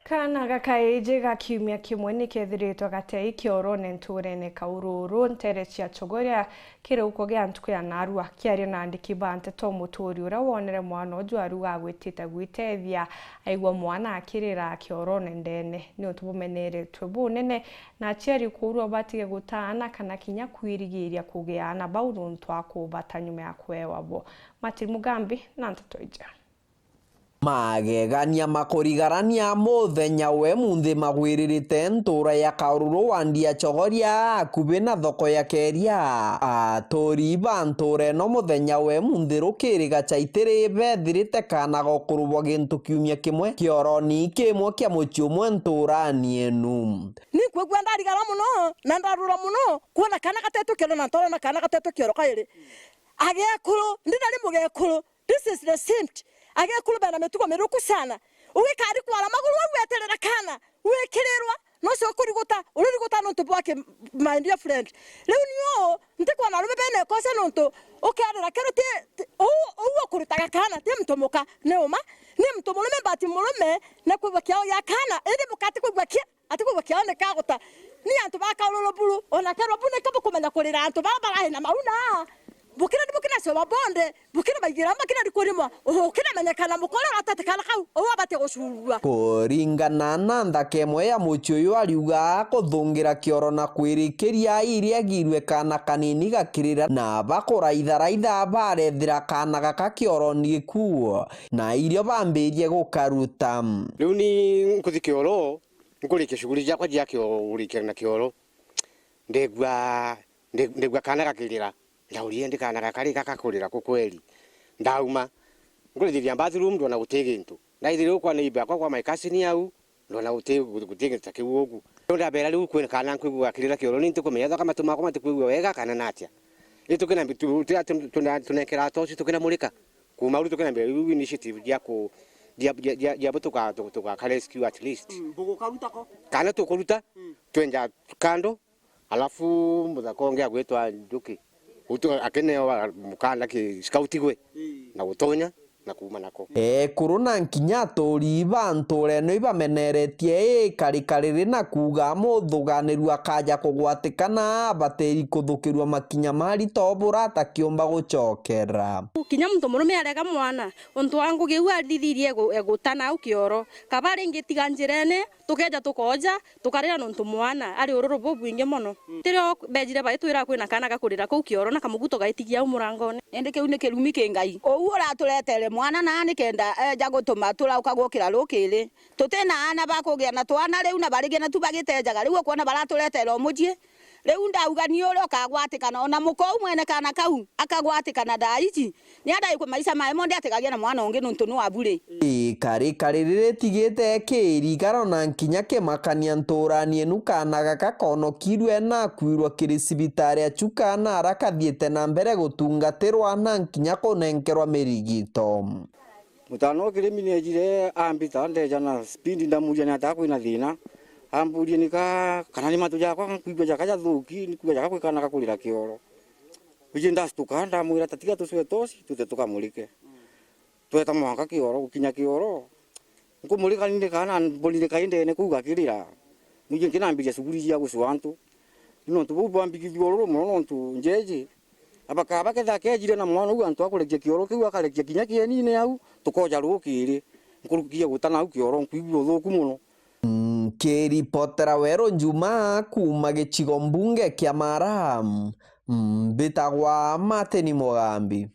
Kana gakaĩnjĩ ga kiumia kĩmwe nĩkethiritwo gatei kĩoro-inĩ ntũũra-inĩ Kaururu ntere cia Chogoria kĩrauko gĩa ntuku ya narua kĩaria na andĩki ba nteto mũtũũri ũrĩa wonere mwana ũcio aruga agwĩtĩte gwĩtethia aigua mwana akĩrĩra kĩoro-inĩ ndene nĩ ũtũbumeneretwe bunene na aciari kũrua batige gũtaana kana kinya kwĩrigĩrĩria kũgĩana bau nũntũ wa kũbata nyuma ya kwewa bo. Martin Mugambi na nteto ija magegania makorigarania muthenya we munthi magwiririte ntura ya Kaururu wandi ya Chogoria akubi na thoko ya Keria atori banture no muthenya we munthi rukiriga chaitiri bethirite kana gokurubwa gintu kiumia kimwe kioroni kimwe kia muci umwe nturani enu ni kwegwa ndarigara muno na ndarura muno kuona kana gatetu kioro na ntoro na kana gatetu kioro kairi agekuru ndinari mugekuru. This is the sint agekuru bana metuko meruku sana ugikari kwara maguru weterera kana wikirerwa no se kuriguta uriguta no tubwake my dear friend leo niyo ndikwa na rubene kose no nto ukadera kero te uwo kurutaga kana te mtomoka neoma ni mtomolume bati molume na kubakia ya kana ende mukati kubakia ati kubakia ne kagota ni antu bakalolo bulu ona kero bune kabo kumenya kurira antu baba na mauna bukira so babonde bukira bagira makina ndikurimo ukira menyekana mukorera atatekana kau obate gucurua kuringana na nthake mwe ya muci uyu ariuga kuthungira kioro na kwirikiria iria girwe kana kanini gakirira na bakuraitharaitha barethira kana gaka kioro ni kuo na irio bambirie gukaruta riu ni nkuthi kioro ngurikia shughuli jakwa cia kioro na kioro ndegwa kana gakirira ndaurie ndikana gakari gakakurira kukweli ndauma ngulithiria bathroom ndona gutegintu na ithire ukwa neiba kwa maikasini au ndona gutegintu kiugu ndabera riu kwena kana nkugu gakirira kioro ni ntikumenya kama tumako matikuigwa wega kana natia itukena bitu tunekera toci tukena mulika kuma uri tukena mbere initiative ya butuka rescue at least bugukaruta ko kana tukuruta twenja kando alafu muthakongea gwetwa njuki utu akeneo mukana ki scoutigwe na gutonya na kuma nako kuruna nkinya tori banture no ibameneretie karikariri na kuga muthuganiru akaja kugwatikana bateri kuthukirwa makinya mari tobura takiomba gucokera kinya muntu murume arega mwana untu wangu giu adithirie egutana au kioro kabari ngitiga njirene tukeja tukoja tukarira nuntu mwana ari ururu bubwinge muno tirio bejire bai twira kwina kana gakurira ku kioro na kamuguto gaitigia umurangone ende kiu ni kirumi kingai ou uraturetere mwana na ni kenda eja gutuma turauka gukira rukiri tutena ana bakugia na twana riu na barige na tubagitejaga riu kuona baraturetera omujie riu ndauga ni uri ukagwatikana ona mukou mwene kana kau akagwatikana daici ni andai ku maisha mae monde atigagia na mwana ungi nuntu no abure karikariri tigite kirigaro na nkinya kimakania nturani enu kana gaka konokirwe na kwirwa kiri cibitari acuka na arakathiete na mbere gutungatirwa na nkinya kunenkerwa mirigito mutano kirimi nejire ambita ndeja na speed ndamuria na takwina thina amburie nika kana ni matu jakwa kuigwa jakaja thuki ni kuigwa jakwa kana gakurira kioro bije ndastuka ndamwira tatiga tuswe tosi tute tukamulike tweta mwaka kioro gukinya kioro nkumulika ninde kana bolinde kainde ne kuga kirira nije kinambiria suguri cia gucwantu no tubu ambiki kioro muno ntu njeje abaka ketha kejire na mwana uyu antu akurekia kioro kiu akarekia kinya kienine au tukoja rukiri nkurukia gutana au kioro nkuigwa thuku muno kiripotera wero Njuma kuma gicigo mbunge kia Mara mbitagwa Martin Mugambi.